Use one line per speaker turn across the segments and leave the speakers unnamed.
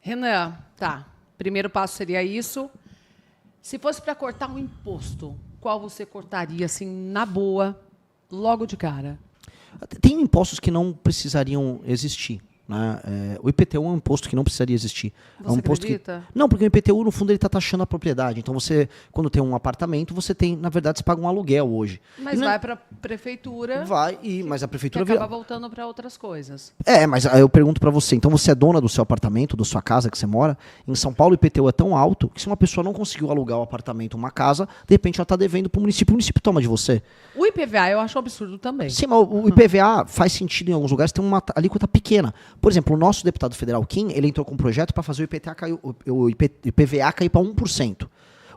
Renan, tá. Primeiro passo seria isso. Se fosse para cortar um imposto, qual você cortaria, assim, na boa, logo de cara?
Tem impostos que não precisariam existir. Né? O IPTU é um imposto que não precisaria existir.
Você
é um imposto
acredita?
Não, porque o IPTU, no fundo, ele está taxando a propriedade. Então, você, quando tem um apartamento, você tem, na verdade, você paga um aluguel hoje.
Mas vai para a prefeitura.
Mas a prefeitura
que acaba voltando para outras coisas.
Mas aí eu pergunto para você, então você é dona do seu apartamento, da sua casa que você mora? Em São Paulo o IPTU é tão alto que se uma pessoa não conseguiu alugar o apartamento, uma casa, de repente ela está devendo para o município toma de você.
O IPVA eu acho um absurdo também.
Sim, mas o IPVA faz sentido em alguns lugares, tem uma alíquota pequena. Por exemplo, o nosso deputado federal Kim, ele entrou com um projeto para fazer o IPVA cair para 1%.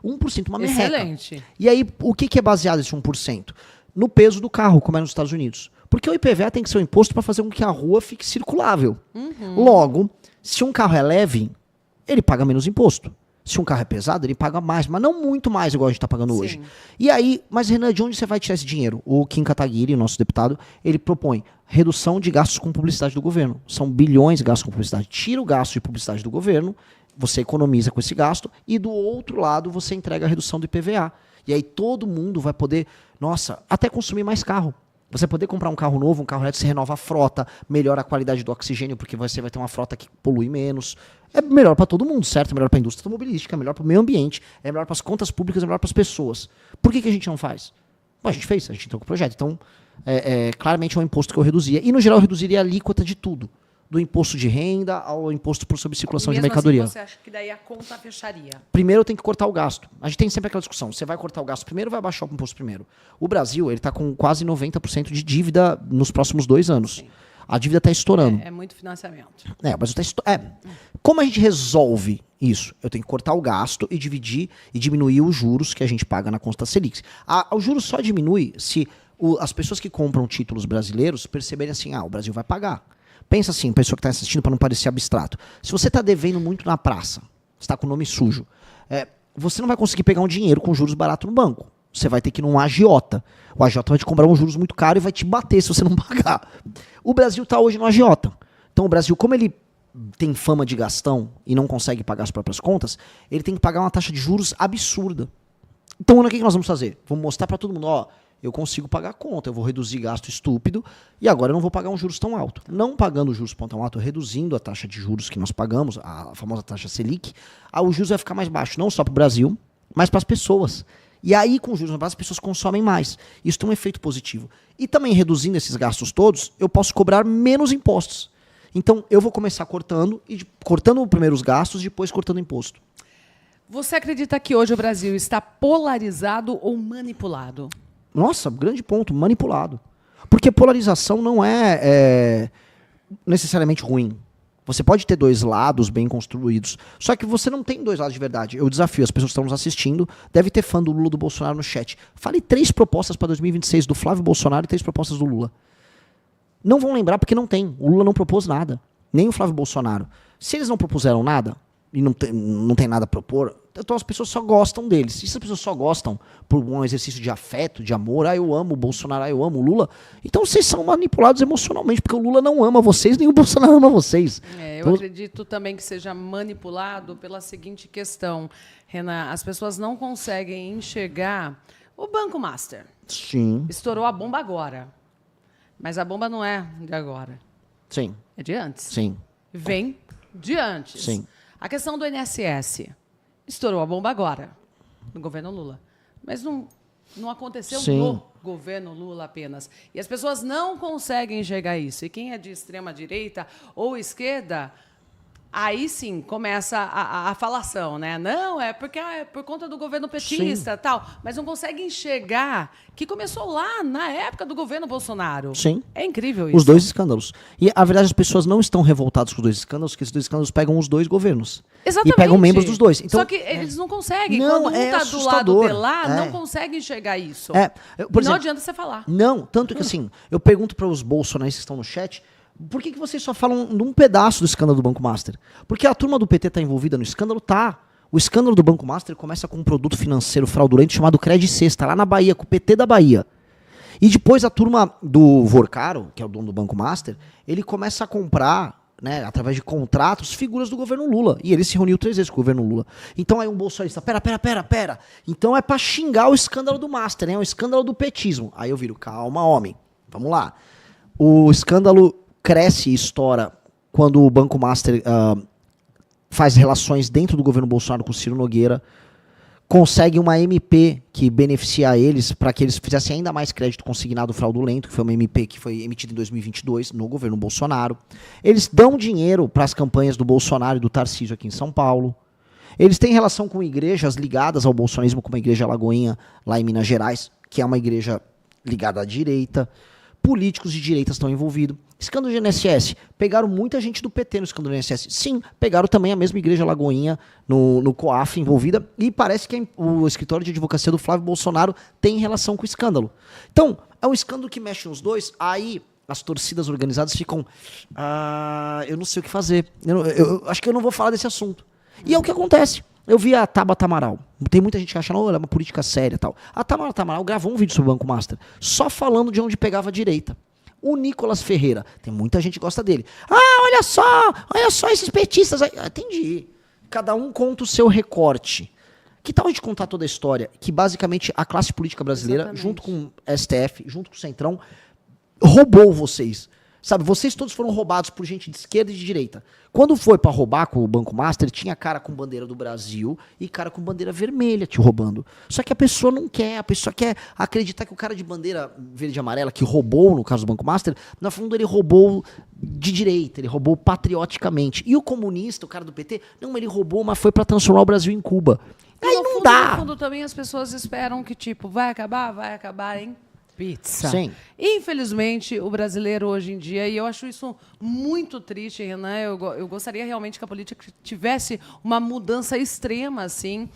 1%, uma merreca.
Excelente.
E aí, o que é baseado esse 1%? No peso do carro, como é nos Estados Unidos. Porque o IPVA tem que ser um imposto para fazer com que a rua fique circulável. Logo, se um carro é leve, ele paga menos imposto. Se um carro é pesado, ele paga mais, mas não muito mais, igual a gente está pagando hoje. E aí, mas Renan, de onde você vai tirar esse dinheiro? O Kim Kataguiri, o nosso deputado, ele propõe redução de gastos com publicidade do governo. São bilhões de gastos com publicidade. Tira o gasto de publicidade do governo, você economiza com esse gasto, e do outro lado você entrega a redução do IPVA. E aí todo mundo vai poder, até consumir mais carro. Você poder comprar um carro novo, um carro elétrico, você renova a frota, melhora a qualidade do oxigênio, porque você vai ter uma frota que polui menos. É melhor para todo mundo, certo? É melhor para a indústria automobilística, é melhor para o meio ambiente, é melhor para as contas públicas, é melhor para as pessoas. Por que a gente não faz? Bom, a gente fez, a gente entrou com o projeto. Então, claramente é um imposto que eu reduzia. E, no geral, eu reduziria a alíquota de tudo. Do imposto de renda ao imposto por sobre circulação de mercadoria.
Assim, você acha que daí a conta fecharia?
Primeiro eu tenho que cortar o gasto. A gente tem sempre aquela discussão. Você vai cortar o gasto primeiro ou vai baixar o imposto primeiro? O Brasil ele está com quase 90% de dívida nos próximos 2 anos. Sim. A dívida está estourando.
É muito financiamento.
Mas como a gente resolve isso? Eu tenho que cortar o gasto e dividir e diminuir os juros que a gente paga na conta Selic. O juro só diminui se as pessoas que compram títulos brasileiros perceberem assim, o Brasil vai pagar. Pensa assim, pessoa que está assistindo, para não parecer abstrato. Se você está devendo muito na praça, você está com o nome sujo, você não vai conseguir pegar um dinheiro com juros baratos no banco. Você vai ter que ir num agiota. O agiota vai te cobrar uns juros muito caros e vai te bater se você não pagar. O Brasil está hoje no agiota. Então o Brasil, como ele tem fama de gastão e não consegue pagar as próprias contas, ele tem que pagar uma taxa de juros absurda. Então o que nós vamos fazer? Vamos mostrar para todo mundo, eu consigo pagar a conta, eu vou reduzir gasto estúpido e agora eu não vou pagar um juros tão alto. Não pagando os juros tão alto, reduzindo a taxa de juros que nós pagamos, a famosa taxa Selic, o juros vai ficar mais baixo, não só para o Brasil, mas para as pessoas. E aí, com os juros mais baixos, as pessoas consomem mais. Isso tem um efeito positivo. E também, reduzindo esses gastos todos, eu posso cobrar menos impostos. Então, eu vou começar cortando primeiro os gastos, depois cortando imposto.
Você acredita que hoje o Brasil está polarizado ou manipulado?
Nossa, grande ponto, manipulado. Porque polarização não é necessariamente ruim. Você pode ter 2 lados bem construídos, só que você não tem 2 lados de verdade. Eu desafio as pessoas que estão nos assistindo, deve ter fã do Lula, do Bolsonaro no chat. Fale 3 propostas para 2026 do Flávio Bolsonaro e 3 propostas do Lula. Não vão lembrar porque não tem. O Lula não propôs nada, nem o Flávio Bolsonaro. Se eles não propuseram nada, e não tem nada a propor, então as pessoas só gostam deles. E se as pessoas só gostam por um exercício de afeto, de amor, eu amo o Bolsonaro, eu amo o Lula, então vocês são manipulados emocionalmente, porque o Lula não ama vocês, nem o Bolsonaro ama vocês.
Eu acredito também que seja manipulado pela seguinte questão, Renan, as pessoas não conseguem enxergar o Banco Master.
Sim.
Estourou a bomba agora, mas a bomba não é de agora.
Sim.
É de antes.
Sim.
Vem de antes.
Sim.
A questão do INSS. Estourou a bomba agora, no governo Lula. Mas não aconteceu no governo Lula apenas. E as pessoas não conseguem enxergar isso. E quem é de extrema-direita ou esquerda, aí sim começa a falação, né? Não, é porque é por conta do governo petista, tal. Mas não consegue enxergar que começou lá na época do governo Bolsonaro.
Sim.
É incrível isso.
Os 2 escândalos. E, a verdade, as pessoas não estão revoltadas com os 2 escândalos, porque esses 2 escândalos pegam os 2 governos.
Exatamente.
E pegam membros dos 2. Então,
só que eles não conseguem.
Não,
quando um está do lado de lá, não consegue enxergar isso. Não adianta você falar.
Não, tanto que assim, eu pergunto para os bolsonaristas que estão no chat, por que vocês só falam de um pedaço do escândalo do Banco Master? Porque a turma do PT está envolvida no escândalo? Tá. O escândalo do Banco Master começa com um produto financeiro fraudulento chamado Credit Sexta, lá na Bahia, com o PT da Bahia. E depois a turma do Vorcaro, que é o dono do Banco Master, ele começa a comprar né, através de contratos, figuras do governo Lula. E ele se reuniu 3 vezes com o governo Lula. Então aí um bolsonarista, pera. Então é pra xingar o escândalo do Master, né? O escândalo do petismo. Aí eu viro, calma, homem. Vamos lá. O escândalo cresce e estoura quando o Banco Master faz relações dentro do governo Bolsonaro com o Ciro Nogueira, consegue uma MP que beneficia eles para que eles fizessem ainda mais crédito consignado fraudulento, que foi uma MP que foi emitida em 2022 no governo Bolsonaro. Eles dão dinheiro para as campanhas do Bolsonaro e do Tarcísio aqui em São Paulo. Eles têm relação com igrejas ligadas ao bolsonarismo, como a Igreja Lagoinha, lá em Minas Gerais, que é uma igreja ligada à direita. Políticos de direita estão envolvidos. Escândalo de INSS. Pegaram muita gente do PT no escândalo do INSS. Sim, pegaram também a mesma Igreja Lagoinha no COAF envolvida. E parece que o escritório de advocacia do Flávio Bolsonaro tem relação com o escândalo. Então, é um escândalo que mexe nos dois. Aí as torcidas organizadas ficam... eu não sei o que fazer. Eu acho que eu não vou falar desse assunto. E é o que acontece. Eu vi a Tabata Amaral. Tem muita gente que acha, não, ela é uma política séria e tal. A Tabata Amaral gravou um vídeo sobre o Banco Master, só falando de onde pegava a direita. O Nicolas Ferreira, tem muita gente que gosta dele. Olha só esses petistas aí. Entendi. Cada um conta o seu recorte. Que tal a gente contar toda a história? Que basicamente a classe política brasileira, exatamente, junto com o STF, junto com o Centrão, roubou vocês. Sabe, vocês todos foram roubados por gente de esquerda e de direita. Quando foi pra roubar com o Banco Master, tinha cara com bandeira do Brasil e cara com bandeira vermelha te roubando. Só que a pessoa não quer, a pessoa quer acreditar que o cara de bandeira verde e amarela, que roubou, no caso do Banco Master, no fundo ele roubou de direita, ele roubou patrioticamente. E o comunista, o cara do PT, não, ele roubou, mas foi pra transformar o Brasil em Cuba. Aí não dá.
No fundo também as pessoas esperam que, tipo, vai acabar, hein? Pizza.
Sim.
Infelizmente, o brasileiro hoje em dia, e eu acho isso muito triste, Renan, eu gostaria realmente que a política tivesse uma mudança extrema, assim,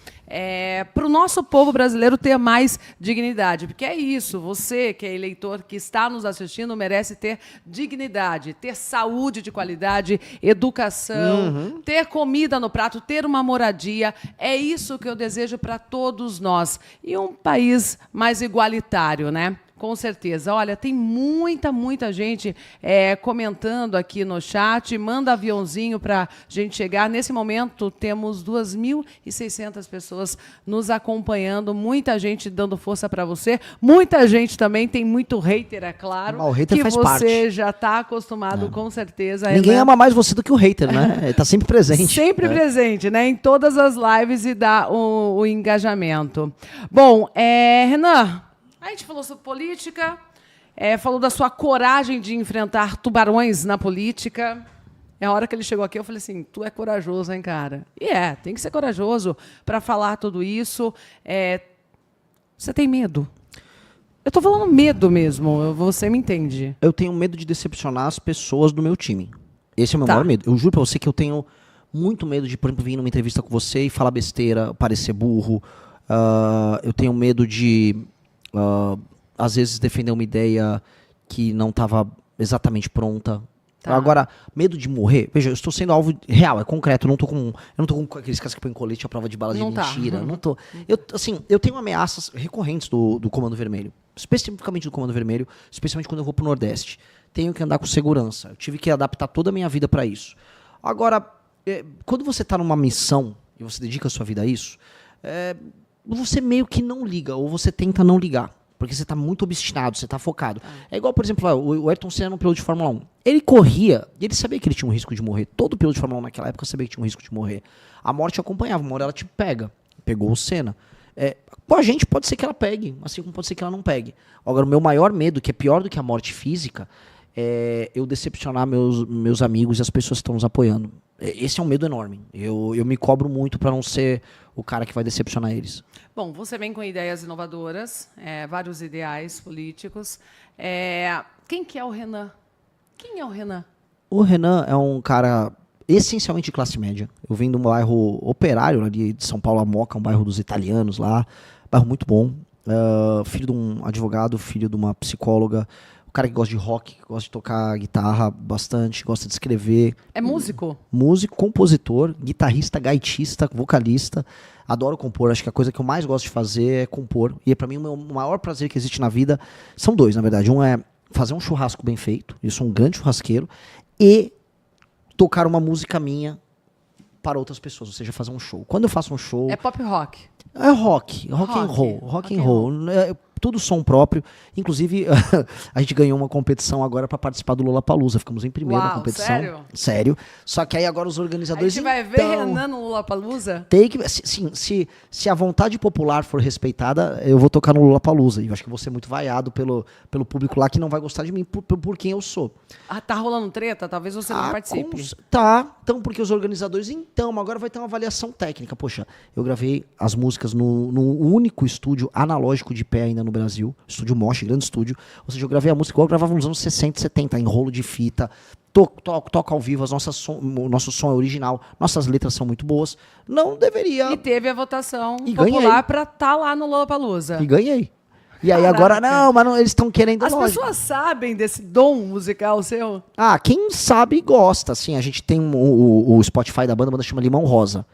para o nosso povo brasileiro ter mais dignidade. Porque é isso, você que é eleitor, que está nos assistindo, merece ter dignidade, ter saúde de qualidade, educação, ter comida no prato, ter uma moradia. É isso que eu desejo para todos nós. E um país mais igualitário, né? Com certeza. Olha, tem muita gente comentando aqui no chat. Manda aviãozinho para a gente chegar. Nesse momento, temos 2.600 pessoas nos acompanhando. Muita gente dando força para você. Muita gente também. Tem muito hater, é claro.
O hater
que
faz
você
parte.
Já está acostumado, com certeza.
Ninguém ama mais você do que o hater, né? Ele está sempre presente.
Sempre presente, né? Em todas as lives e dá o engajamento. Bom, Renan... A gente falou sobre política, falou da sua coragem de enfrentar tubarões na política. A hora que ele chegou aqui, eu falei assim, tu é corajoso, hein, cara? E tem que ser corajoso para falar tudo isso. Você tem medo? Eu estou falando medo mesmo, você me entende.
Eu tenho medo de decepcionar as pessoas do meu time. Esse é o meu maior medo. Eu juro para você que eu tenho muito medo de, por exemplo, vir numa entrevista com você e falar besteira, parecer burro. Eu tenho medo de... às vezes defender uma ideia que não estava exatamente pronta. Agora, medo de morrer, veja, eu estou sendo alvo real, é concreto, eu não tô com aqueles caras que põem colete à prova de bala de mentira. Não tô. Eu tenho ameaças recorrentes do Comando Vermelho, especificamente do Comando Vermelho, especialmente quando eu vou pro Nordeste. Tenho que andar com segurança. Eu tive que adaptar toda a minha vida para isso. Agora, quando você está numa missão e você dedica a sua vida a isso, você meio que não liga, ou você tenta não ligar, porque você está muito obstinado, você está focado. É igual, por exemplo, o Ayrton Senna no piloto de Fórmula 1. Ele corria, e ele sabia que ele tinha um risco de morrer. Todo piloto de Fórmula 1 naquela época sabia que tinha um risco de morrer. A morte acompanhava, uma hora ela te pega. Pegou o Senna. Com a gente pode ser que ela pegue, assim como pode ser que ela não pegue. Agora, o meu maior medo, que é pior do que a morte física, é eu decepcionar meus amigos e as pessoas que estão nos apoiando. Esse é um medo enorme. Eu me cobro muito para não ser o cara que vai decepcionar eles.
Bom, você vem com ideias inovadoras, vários ideais políticos. Quem que é o Renan? Quem é o Renan?
O Renan é um cara essencialmente de classe média. Eu vim de um bairro operário ali de São Paulo, a Moca, um bairro dos italianos lá. Bairro muito bom. Filho de um advogado, filho de uma psicóloga. Cara que gosta de rock, que gosta de tocar guitarra bastante, gosta de escrever.
É músico?
Músico, compositor, guitarrista, gaitista, vocalista. Adoro compor. Acho que a coisa que eu mais gosto de fazer é compor. E pra mim o maior prazer que existe na vida são dois, na verdade. Um é fazer um churrasco bem feito. Eu sou um grande churrasqueiro. E tocar uma música minha para outras pessoas, ou seja, fazer um show. Quando eu faço um show...
É pop rock.
É rock and roll. Tudo som próprio. Inclusive, a gente ganhou uma competição agora para participar do Lollapalooza. Ficamos em primeiro na competição.
Sério?
Sério. Só que aí agora os organizadores...
A gente vai ver Renan no Lollapalooza?
Tem que... Sim, se a vontade popular for respeitada, eu vou tocar no Lollapalooza. E eu acho que vou ser muito vaiado pelo público lá que não vai gostar de mim por quem eu sou.
Ah, tá rolando treta? Talvez você não participe.
Tá. Então, porque os organizadores... Então, agora vai ter uma avaliação técnica. Poxa, eu gravei as músicas no único estúdio analógico de pé ainda no Brasil, estúdio Mosh, grande estúdio. Ou seja, eu gravei a música igual eu gravava nos anos 60 e 70, em rolo de fita, toca ao vivo, o nosso som é original, nossas letras são muito boas. Não deveria...
E teve a votação popular pra estar lá no Lollapalooza.
E ganhei. E aí agora, mas não, eles estão querendo...
As pessoas sabem desse dom musical seu?
Ah, quem sabe gosta, assim. A gente tem o Spotify da banda chama Limão Rosa.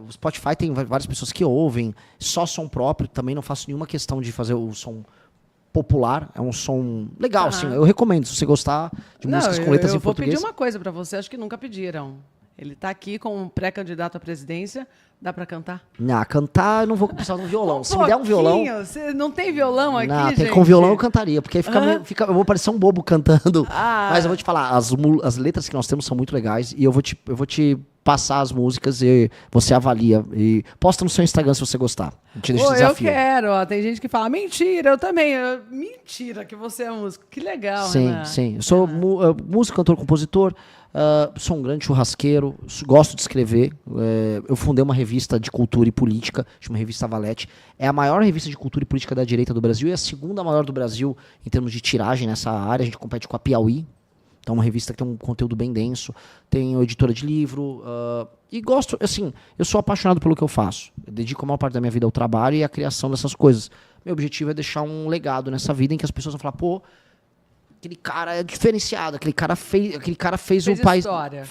O Spotify tem várias pessoas que ouvem, só som próprio, também não faço nenhuma questão de fazer o som popular, é um som legal, assim, eu recomendo, se você gostar de músicas com letras em português.
Eu vou pedir uma coisa pra você, acho que nunca pediram. Ele tá aqui como pré-candidato à presidência, dá pra cantar?
Não, cantar eu não vou precisar de um violão. Se me der um violão...
Você não tem violão aqui,
não,
gente?
Com violão eu cantaria, porque aí eu vou parecer um bobo cantando. Mas eu vou te falar, as letras que nós temos são muito legais e eu vou te passar as músicas e você avalia. E posta no seu Instagram se você gostar. Eu te deixo desafio.
Eu quero, tem gente que fala, mentira, eu também. Mentira que você é músico. Que legal, né?
Sim. Eu sou músico, cantor, compositor, sou um grande churrasqueiro, gosto de escrever. Eu fundei uma revista de cultura e política, chama Revista Valete. É a maior revista de cultura e política da direita do Brasil e a segunda maior do Brasil em termos de tiragem nessa área. A gente compete com a Piauí. Então, uma revista que tem um conteúdo bem denso. Tenho editora de livro. E gosto, assim, eu sou apaixonado pelo que eu faço. Eu dedico a maior parte da minha vida ao trabalho e à criação dessas coisas. Meu objetivo é deixar um legado nessa vida em que as pessoas vão falar, pô, aquele cara é diferenciado, aquele cara fez o país.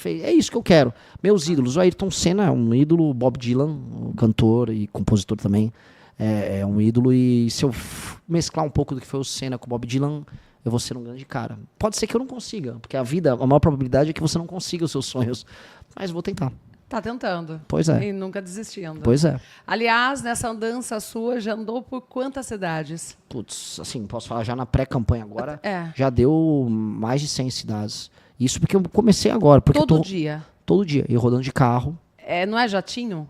É isso que eu quero. Meus ídolos, o Ayrton Senna é um ídolo, Bob Dylan, um cantor e compositor também, é um ídolo. E se eu mesclar um pouco do que foi o Senna com o Bob Dylan, eu vou ser um grande cara. Pode ser que eu não consiga, porque a vida, a maior probabilidade é que você não consiga os seus sonhos. Mas vou tentar.
Tá tentando.
Pois é.
E nunca desistindo.
Pois é.
Aliás, nessa andança sua, já andou por quantas cidades?
Putz, assim, posso falar já na pré-campanha agora, já deu mais de 100 cidades. Isso porque eu comecei agora. Porque
todo dia?
Todo dia. E rodando de carro.
Não é jatinho?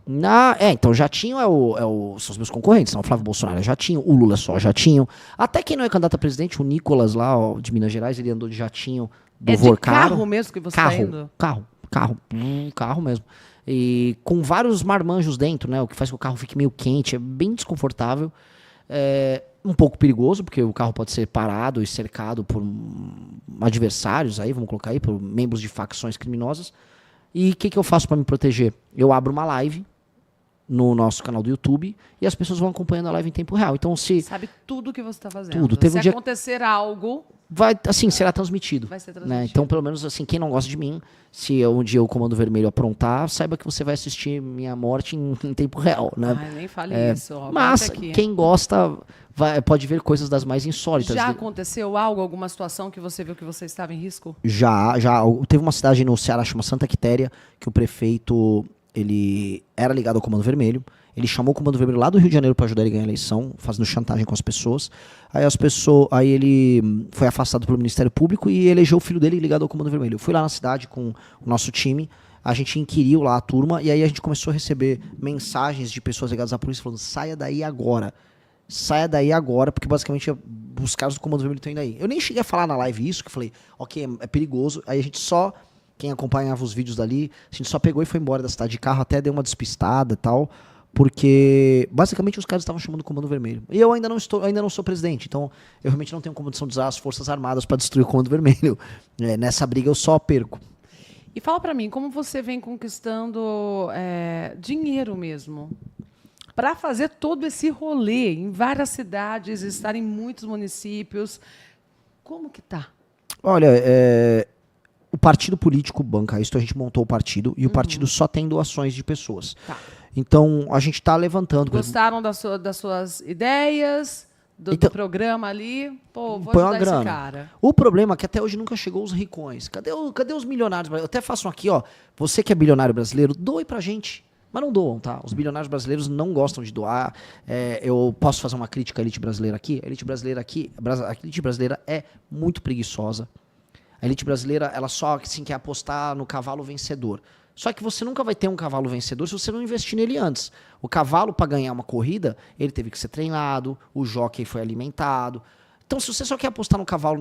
Então Jatinho são os meus concorrentes, não, o Flávio Bolsonaro é Jatinho, o Lula é só Jatinho. Até quem não é candidato a presidente, o Nicolas lá, de Minas Gerais, ele andou de Jatinho do Vorcaro.
Carro mesmo que você está indo?
Carro mesmo. E com vários marmanjos dentro, né, o que faz que o carro fique meio quente, é bem desconfortável. Um pouco perigoso, porque o carro pode ser parado e cercado por adversários, aí, vamos colocar aí, por membros de facções criminosas. E o que eu faço para me proteger? Eu abro uma live no nosso canal do YouTube e as pessoas vão acompanhando a live em tempo real. Então,
sabe tudo o que você está fazendo.
Tudo.
Se acontecer algo...
será transmitido.
Vai ser transmitido.
Né? Então, pelo menos, assim, quem não gosta de mim, se um dia o Comando Vermelho aprontar, saiba que você vai assistir minha morte em tempo real. Né?
Nem fale isso.
Mas quem gosta... pode ver coisas das mais insólitas.
Já aconteceu alguma situação que você viu que você estava em risco?
Já. Teve uma cidade no Ceará chamada Santa Quitéria, que o prefeito, ele era ligado ao Comando Vermelho. Ele chamou o Comando Vermelho lá do Rio de Janeiro para ajudar ele a ganhar a eleição, fazendo chantagem com as pessoas. Aí ele foi afastado pelo Ministério Público e elegeu o filho dele ligado ao Comando Vermelho. Eu fui lá na cidade com o nosso time, a gente inquiriu lá a turma, e aí a gente começou a receber mensagens de pessoas ligadas à polícia falando, saia daí agora, porque basicamente os caras do Comando Vermelho estão indo aí. Eu nem cheguei a falar na live isso, que eu falei, ok, é perigoso. Aí a gente quem acompanhava os vídeos dali, a gente só pegou e foi embora da cidade de carro, até deu uma despistada e tal, porque basicamente os caras estavam chamando o Comando Vermelho. E eu ainda não sou presidente, então eu realmente não tenho condição de usar as Forças Armadas para destruir o Comando Vermelho. Nessa briga eu só perco.
E fala para mim, como você vem conquistando dinheiro mesmo? Para fazer todo esse rolê em várias cidades, estar em muitos municípios, como que tá?
Olha, o partido político banca isso, a gente montou o partido e o partido só tem doações de pessoas.
Tá.
Então, a gente está levantando...
Gostaram das suas ideias? do programa ali, pô, vou
põe uma
ajudar esse
grana.
cara.
O problema é que até hoje nunca chegou os ricões. Cadê os milionários? Eu até faço um aqui, ó. Você que é bilionário brasileiro, doe pra gente. Mas não doam, tá? Os bilionários brasileiros não gostam de doar. Eu posso fazer uma crítica à elite brasileira aqui? A elite brasileira é muito preguiçosa. A elite brasileira, ela só assim, quer apostar no cavalo vencedor. Só que você nunca vai ter um cavalo vencedor se você não investir nele antes. O cavalo, para ganhar uma corrida, ele teve que ser treinado, o jockey foi alimentado. Então, se você só quer apostar no cavalo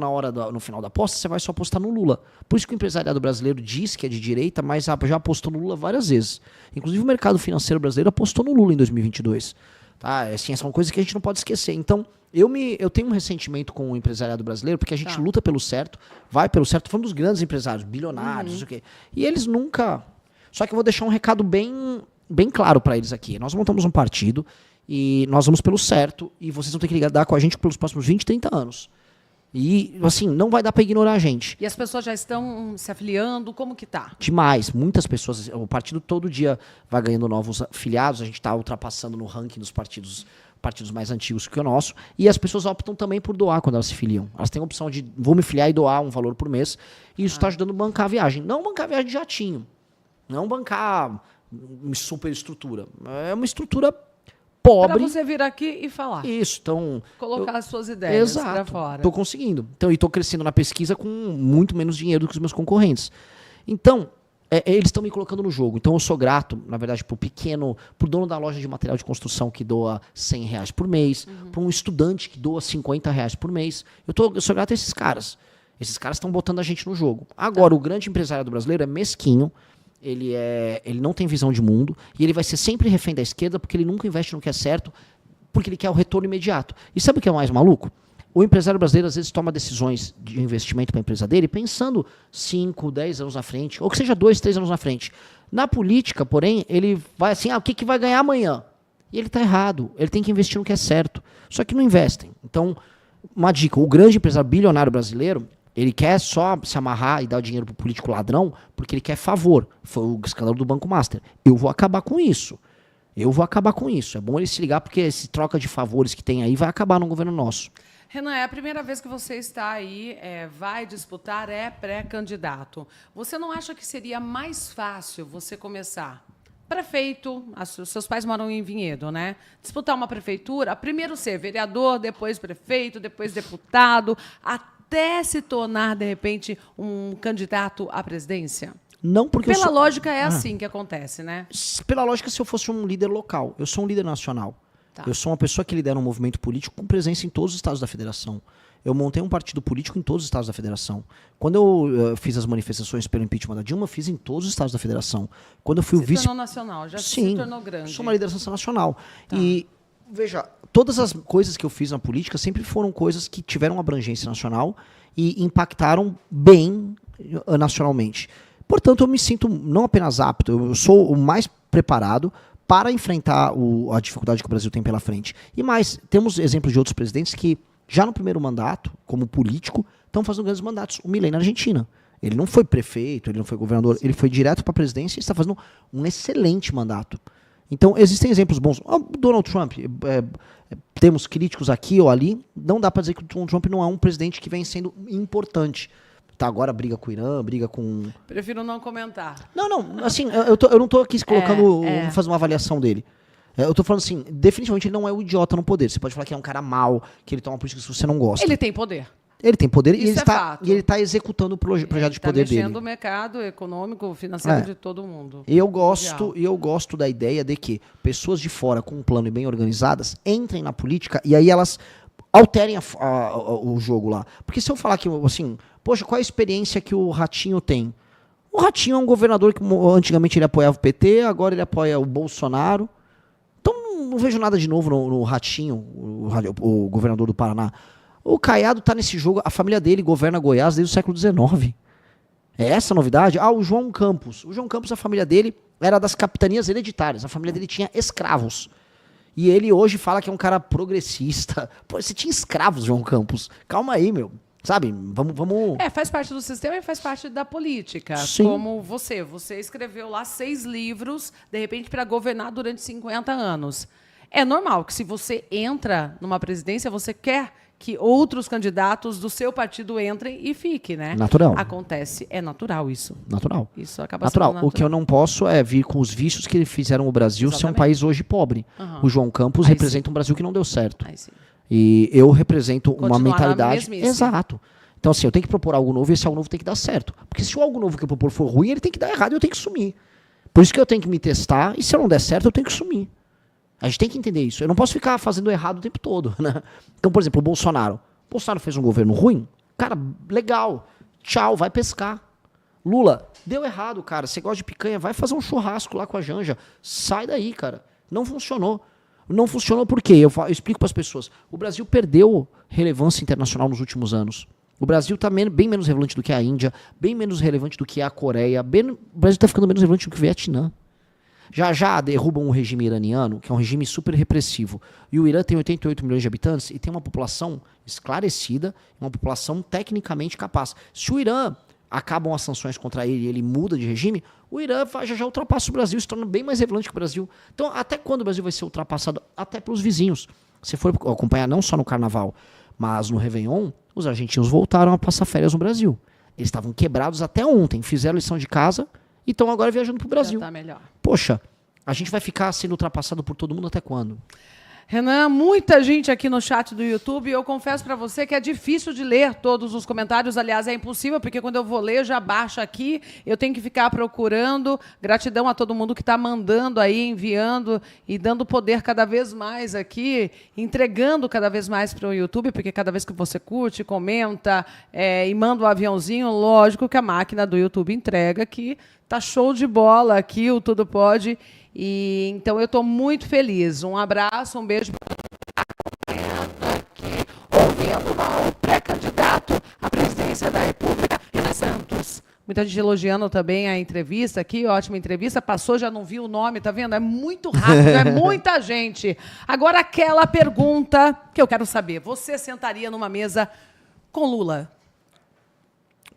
no final da aposta, você vai só apostar no Lula. Por isso que o empresariado brasileiro diz que é de direita, mas já apostou no Lula várias vezes. Inclusive, o mercado financeiro brasileiro apostou no Lula em 2022. Tá? Assim, são coisas que a gente não pode esquecer. Então, eu tenho um ressentimento com o empresariado brasileiro, porque a gente luta pelo certo, vai pelo certo. Tô falando dos grandes empresários, bilionários, não sei o quê. E eles nunca... Só que eu vou deixar um recado bem claro para eles aqui. Nós montamos um partido e nós vamos pelo certo e vocês vão ter que lidar com a gente pelos próximos 20, 30 anos. E, assim, não vai dar para ignorar a gente.
E as pessoas já estão se afiliando? Como que tá?
Demais. Muitas pessoas. O partido todo dia vai ganhando novos afiliados. A gente está ultrapassando no ranking dos partidos mais antigos que o nosso. E as pessoas optam também por doar quando elas se filiam. Elas têm a opção de vou me filiar e doar um valor por mês. E isso está ajudando a bancar a viagem. Não bancar a viagem de jatinho. Não bancar uma superestrutura. É uma estrutura pobre.
Para você vir aqui e falar.
Isso, então...
Colocar as suas ideias para fora.
Estou conseguindo. Então, e estou crescendo na pesquisa com muito menos dinheiro do que os meus concorrentes. Então, eles estão me colocando no jogo. Então, eu sou grato, na verdade, pro dono da loja de material de construção que doa R$100 por mês, para um estudante que doa R$50 por mês. Eu sou grato a esses caras. Esses caras estão botando a gente no jogo. Agora, o grande empresário brasileiro é mesquinho. Ele não tem visão de mundo e ele vai ser sempre refém da esquerda porque ele nunca investe no que é certo, porque ele quer o retorno imediato. E sabe o que é mais maluco? O empresário brasileiro às vezes toma decisões de investimento para a empresa dele pensando 5, 10 anos na frente, ou que seja 2, 3 anos na frente. Na política, porém, ele vai assim, o que vai ganhar amanhã? E ele está errado, ele tem que investir no que é certo. Só que não investem. Então, uma dica, o grande empresário bilionário brasileiro, ele quer só se amarrar e dar o dinheiro pro político ladrão porque ele quer favor. Foi o escândalo do Banco Master. Eu vou acabar com isso. É bom ele se ligar porque esse troca de favores que tem aí vai acabar no governo nosso.
Renan, é a primeira vez que você está aí, vai disputar, é pré-candidato. Você não acha que seria mais fácil você começar? Prefeito, seus pais moram em Vinhedo, né? Disputar uma prefeitura, primeiro ser vereador, depois prefeito, depois deputado, até se tornar, de repente, um candidato à presidência?
Não, porque
pela lógica é assim que acontece, né?
Pela lógica, se eu fosse um líder local, eu sou um líder nacional. Tá. Eu sou uma pessoa que lidera um movimento político com presença em todos os estados da federação. Eu montei um partido político em todos os estados da federação. Quando eu fiz as manifestações pelo impeachment da Dilma, eu fiz em todos os estados da federação. Quando eu fui
se tornou nacional, já se tornou grande.
Sou uma liderança nacional.
Tá.
E, veja, todas as coisas que eu fiz na política sempre foram coisas que tiveram abrangência nacional e impactaram bem nacionalmente. Portanto, eu me sinto não apenas apto, eu sou o mais preparado para enfrentar a dificuldade que o Brasil tem pela frente. E mais, temos exemplos de outros presidentes que, já no primeiro mandato, como político, estão fazendo grandes mandatos. O Milei na Argentina. Ele não foi prefeito, ele não foi governador, ele foi direto para a presidência e está fazendo um excelente mandato. Então, existem exemplos bons. O Donald Trump, temos críticos aqui ou ali, não dá para dizer que o Donald Trump não é um presidente que vem sendo importante. Tá, agora briga com o Irã, briga com...
Prefiro não comentar.
Não, assim, eu não tô aqui colocando, fazer uma avaliação dele. Eu tô falando assim, definitivamente ele não é o idiota no poder. Você pode falar que é um cara mau, que ele toma política que você não gosta.
Ele tem poder.
Ele tem poder
e
ele está executando o projeto de poder dele. Está
mexendo o mercado econômico, financeiro de todo mundo.
E eu gosto da ideia de que pessoas de fora com um plano e bem organizadas entrem na política e aí elas alterem o jogo lá. Porque se eu falar que, assim, poxa, qual é a experiência que o Ratinho tem? O Ratinho é um governador que antigamente ele apoiava o PT, agora ele apoia o Bolsonaro. Então não vejo nada de novo no Ratinho, o governador do Paraná. O Caiado está nesse jogo, a família dele governa Goiás desde o século XIX. É essa a novidade? O João Campos. O João Campos, a família dele era das capitanias hereditárias. A família dele tinha escravos. E ele hoje fala que é um cara progressista. Pô, você tinha escravos, João Campos. Calma aí, meu. Sabe, vamos...
faz parte do sistema e faz parte da política.
Sim.
Como você escreveu lá 6 livros, de repente, para governar durante 50 anos. É normal que se você entra numa presidência, você quer que outros candidatos do seu partido entrem e fiquem, né?
Natural.
Acontece, é natural isso.
Natural.
Isso acaba
Natural.
sendo natural.
O que eu não posso é vir com os vícios que fizeram o Brasil ser um
Exatamente.
país hoje pobre. O João Campos
Aí
representa um Brasil que não deu certo.
Aí sim.
E eu represento uma
Continuar na
mentalidade...
mesmice.
Exato. Então, assim, eu tenho que propor algo novo e esse algo novo tem que dar certo. Porque se o algo novo que eu propor for ruim, ele tem que dar errado e eu tenho que sumir. Por isso que eu tenho que me testar e se eu não der certo, eu tenho que sumir. A gente tem que entender isso. Eu não posso ficar fazendo errado o tempo todo, né? Então, por exemplo, o Bolsonaro. O Bolsonaro fez um governo ruim? Cara, legal. Tchau, vai pescar. Lula, deu errado, cara. Você gosta de picanha, vai fazer um churrasco lá com a Janja. Sai daí, cara. Não funcionou. Não funcionou por quê? Eu explico para as pessoas. O Brasil perdeu relevância internacional nos últimos anos. O Brasil está bem menos relevante do que a Índia, bem menos relevante do que a Coreia. O Brasil está ficando menos relevante do que o Vietnã. Já derrubam o regime iraniano, que é um regime super repressivo. E o Irã tem 88 milhões de habitantes e tem uma população esclarecida, uma população tecnicamente capaz. Se o Irã acabam as sanções contra ele e ele muda de regime, o Irã já ultrapassa o Brasil, se torna bem mais relevante que o Brasil. Então, até quando o Brasil vai ser ultrapassado? Até pelos vizinhos. Se for acompanhar não só no Carnaval, mas no Réveillon, os argentinos voltaram a passar férias no Brasil. Eles estavam quebrados até ontem, fizeram lição de casa e estão agora viajando para o Brasil.
Já tá melhor.
Poxa, a gente vai ficar sendo ultrapassado por todo mundo até quando?
Renan, muita gente aqui no chat do YouTube. Eu confesso para você que é difícil de ler todos os comentários. Aliás, é impossível, porque quando eu vou ler, já baixa aqui. Eu tenho que ficar procurando. Gratidão a todo mundo que está mandando aí, enviando e dando poder cada vez mais aqui, entregando cada vez mais para o YouTube, porque cada vez que você curte, comenta e manda um aviãozinho, lógico que a máquina do YouTube entrega que tá show de bola aqui, o Tudo Pode. E então eu estou muito feliz. Um abraço, um beijo para aqui, ouvindo o pré-candidato à presidência da República, Renan Santos. Muita gente elogiando também a entrevista aqui, ótima entrevista. Passou, já não viu o nome, tá vendo? É muito rápido, é muita gente. Agora aquela pergunta que eu quero saber. Você sentaria numa mesa com Lula?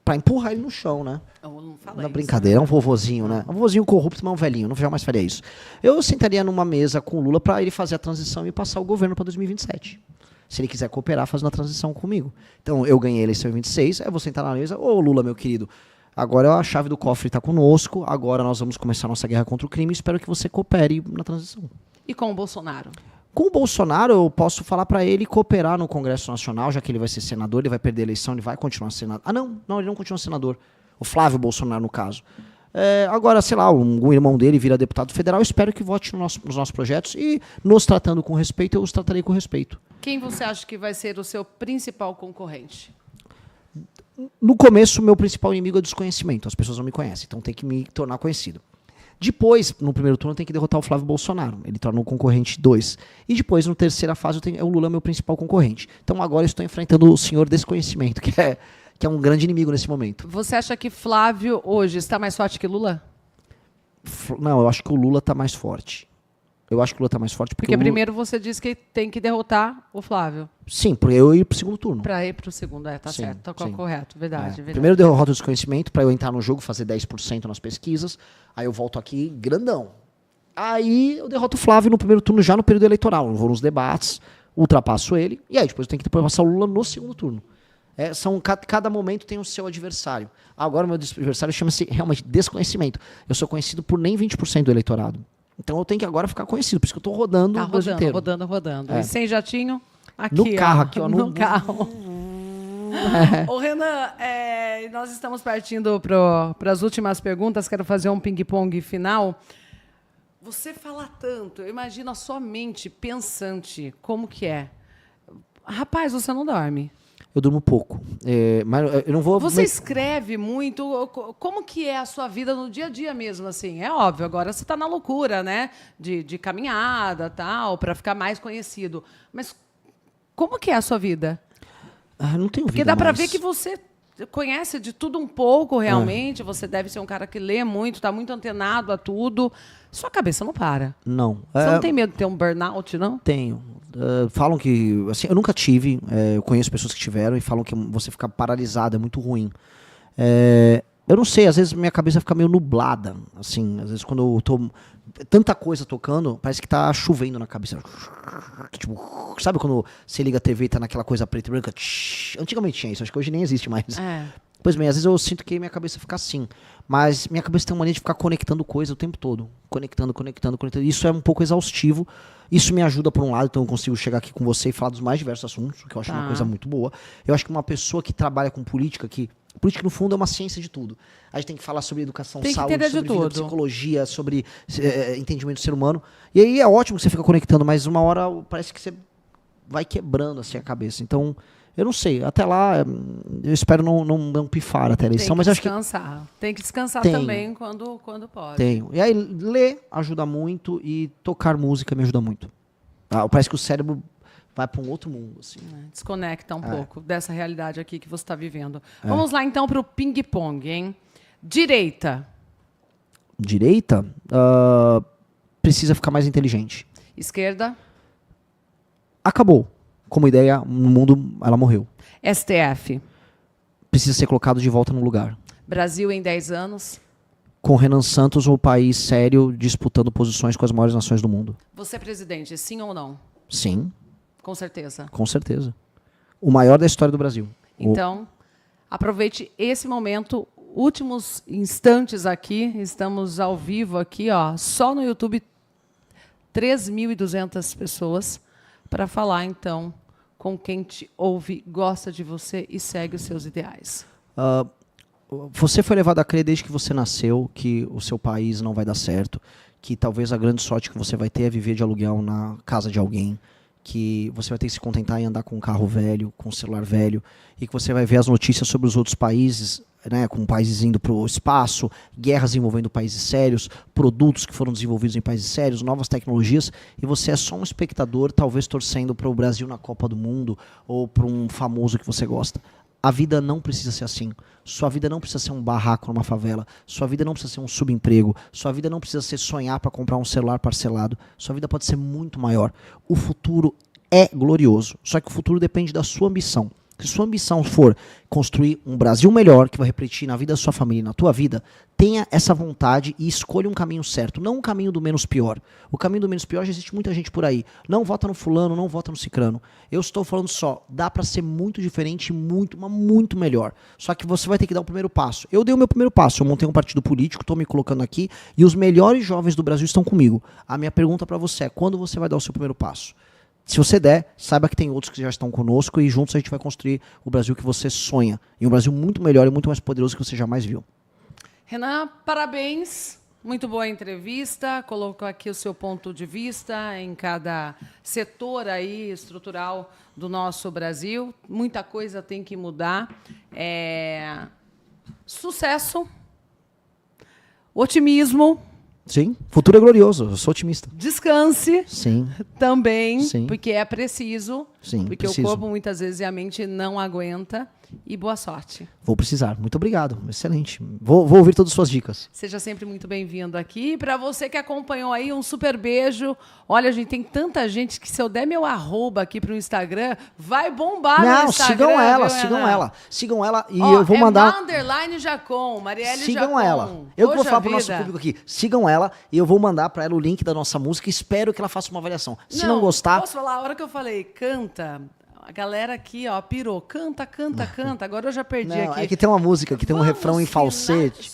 Pra empurrar ele no chão, né?
Não fala
Na
isso,
brincadeira, é um vovozinho, né? Um vovozinho corrupto, mas um velhinho. Não jamais faria isso. Eu sentaria numa mesa com o Lula para ele fazer a transição e passar o governo para 2027. Se ele quiser cooperar fazendo a transição comigo. Então, eu ganhei a eleição em 26, aí eu vou sentar na mesa. Ô, Lula, meu querido, agora a chave do cofre está conosco, agora nós vamos começar a nossa guerra contra o crime, espero que você coopere na transição.
E com o Bolsonaro?
Com o Bolsonaro, eu posso falar para ele cooperar no Congresso Nacional, já que ele vai ser senador, ele vai perder a eleição, ele vai continuar senador. Ah, não, ele não continua senador. O Flávio Bolsonaro, no caso. Agora, sei lá, um irmão dele vira deputado federal, eu espero que vote nos nossos projetos e, nos tratando com respeito, eu os tratarei com respeito.
Quem você acha que vai ser o seu principal concorrente?
No começo, o meu principal inimigo é o desconhecimento. As pessoas não me conhecem, então tem que me tornar conhecido. Depois, no primeiro turno, tem que derrotar o Flávio Bolsonaro. Ele torna o concorrente 2. E depois, na terceira fase, o Lula é meu principal concorrente. Então agora eu estou enfrentando o senhor desconhecimento, que é um grande inimigo nesse momento.
Você acha que Flávio hoje está mais forte que Lula?
Não, eu acho que o Lula está mais forte. Eu acho que o Lula está mais forte
porque primeiro você disse que tem que derrotar o Flávio.
Sim, para eu ir para o segundo turno.
Para ir para o segundo, tá sim, certo, tá correto, verdade.
Primeiro derrota o desconhecimento para eu entrar no jogo, fazer 10% nas pesquisas, aí eu volto aqui grandão. Aí eu derroto o Flávio no primeiro turno, já no período eleitoral, eu vou nos debates, ultrapasso ele, e aí depois eu tenho que passar o Lula no segundo turno. Cada momento tem o seu adversário. Agora o meu adversário chama-se realmente desconhecimento. Eu sou conhecido por nem 20% do eleitorado. Então eu tenho que agora ficar conhecido, por isso que eu estou rodando o Brasil inteiro.
Rodando. E sem jatinho? Aqui,
no carro, aqui, ó.
No carro. Ô, Renan, nós estamos partindo para as últimas perguntas. Quero fazer um ping-pong final. Você fala tanto, eu imagino a sua mente pensante, como que é? Rapaz, você não dorme.
Eu durmo pouco. Mas eu não vou...
Você escreve muito. Como que é a sua vida no dia a dia mesmo? Assim, é óbvio, agora você está na loucura, né? De caminhada, tal, para ficar mais conhecido. Mas como que é a sua vida?
Não tenho vida.
Porque dá para ver que você conhece de tudo um pouco, realmente. Você deve ser um cara que lê muito, está muito antenado a tudo. Sua cabeça não para.
Não.
Você não tem medo de ter um burnout, não?
Tenho. Falam que... Assim, eu nunca tive. Eu conheço pessoas que tiveram e falam que você ficar paralisado é muito ruim. Eu não sei, às vezes minha cabeça fica meio nublada, assim, às vezes quando eu tô tanta coisa tocando, parece que tá chovendo na cabeça. Tipo, sabe quando você liga a TV e tá naquela coisa preta e branca? Antigamente tinha isso, acho que hoje nem existe mais. Pois bem, às vezes eu sinto que minha cabeça fica assim, mas minha cabeça tem uma mania de ficar conectando coisa o tempo todo, conectando. Isso é um pouco exaustivo. Isso me ajuda por um lado, então eu consigo chegar aqui com você e falar dos mais diversos assuntos, que eu acho uma coisa muito boa. Eu acho que uma pessoa que trabalha com política, política, no fundo, é uma ciência de tudo. A gente tem que falar sobre educação, saúde, sobre vida, psicologia, sobre entendimento do ser humano. E aí é ótimo que você fica conectando, mas uma hora parece que você vai quebrando assim a cabeça. Então, eu não sei. Até lá, eu espero não pifar até a eleição. Mas acho que
tem que descansar também quando pode.
Tenho. E aí, ler ajuda muito e tocar música me ajuda muito. Parece que o cérebro vai para um outro mundo. Assim.
Desconecta um pouco dessa realidade aqui que você está vivendo. Vamos lá, então, para o ping-pong, hein? Direita.
Direita? Precisa ficar mais inteligente.
Esquerda?
Acabou. Como ideia, no mundo, ela morreu.
STF?
Precisa ser colocado de volta no lugar.
Brasil em 10 anos?
Com Renan Santos, o país sério disputando posições com as maiores nações do mundo.
Você é presidente, sim ou não?
Sim.
Com certeza.
Com certeza. O maior da história do Brasil.
Então, aproveite esse momento, últimos instantes aqui, estamos ao vivo aqui, ó, só no YouTube, 3.200 pessoas, para falar, então, com quem te ouve, gosta de você e segue os seus ideais.
Você foi levado a crer desde que você nasceu que o seu país não vai dar certo, que talvez a grande sorte que você vai ter é viver de aluguel na casa de alguém, que você vai ter que se contentar em andar com um carro velho, com um celular velho, e que você vai ver as notícias sobre os outros países, né, com países indo para o espaço, guerras envolvendo países sérios, produtos que foram desenvolvidos em países sérios, novas tecnologias, e você é só um espectador, talvez torcendo para o Brasil na Copa do Mundo, ou para um famoso que você gosta. A vida não precisa ser assim. Sua vida não precisa ser um barraco numa favela. Sua vida não precisa ser um subemprego. Sua vida não precisa ser sonhar para comprar um celular parcelado. Sua vida pode ser muito maior. O futuro é glorioso. Só que o futuro depende da sua ambição. Se sua ambição for construir um Brasil melhor, que vai refletir na vida da sua família e na tua vida, tenha essa vontade e escolha um caminho certo, não um caminho do menos pior. O caminho do menos pior já existe muita gente por aí. Não vota no fulano, não vota no cicrano. Eu estou falando só, dá pra ser muito diferente, mas muito melhor. Só que você vai ter que dar o primeiro passo. Eu dei o meu primeiro passo, eu montei um partido político, estou me colocando aqui, e os melhores jovens do Brasil estão comigo. A minha pergunta pra você é, quando você vai dar o seu primeiro passo? Se você der, saiba que tem outros que já estão conosco e juntos a gente vai construir o Brasil que você sonha. E um Brasil muito melhor e muito mais poderoso que você jamais viu.
Renan, parabéns. Muito boa entrevista. Colocou aqui o seu ponto de vista em cada setor aí estrutural do nosso Brasil. Muita coisa tem que mudar. Sucesso. Otimismo.
Sim, futuro é glorioso, eu sou otimista.
Descanse.
Sim.
Também,
Sim.
porque é preciso.
Sim,
porque
preciso.
o corpo, muitas vezes, e a mente não aguenta. E boa sorte.
Vou precisar. Muito obrigado. Excelente. Vou ouvir todas as suas dicas.
Seja sempre muito bem-vindo aqui. Para você que acompanhou aí, um super beijo. Olha, gente, tem tanta gente que se eu der meu @, aqui pro Instagram, vai bombar no Instagram.
Sigam ela,
viu,
sigam
Ana?
ela. Sigam ela e eu vou mandar...
_ Jacom, Marielle
Sigam
Jacom.
ela. Eu vou falar pro
Poxa
nosso
vida.
público aqui. Sigam ela e eu vou mandar pra ela o link da nossa música. Espero que ela faça uma avaliação. Se não gostar...
Posso falar? A hora que eu falei, canta... A galera aqui, ó, pirou. Canta, canta, canta. Agora eu já perdi
Não,
aqui.
é que tem uma música que tem um
Vamos
refrão em falsete.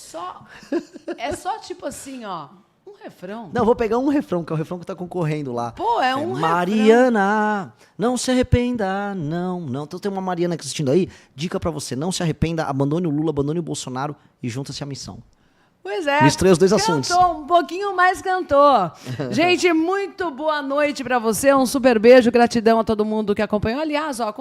É só tipo assim, ó. Um refrão.
Não, vou pegar um refrão, que é o refrão que tá concorrendo lá.
Pô, é um
Mariana, não se arrependa, não. Então tem uma Mariana assistindo aí. Dica pra você, não se arrependa, abandone o Lula, abandone o Bolsonaro e junta-se à missão.
Pois é.
Misturei os dois assuntos.
Cantou, um pouquinho mais cantou. Gente, muito boa noite pra você. Um super beijo, gratidão a todo mundo que acompanhou. Aliás, ó,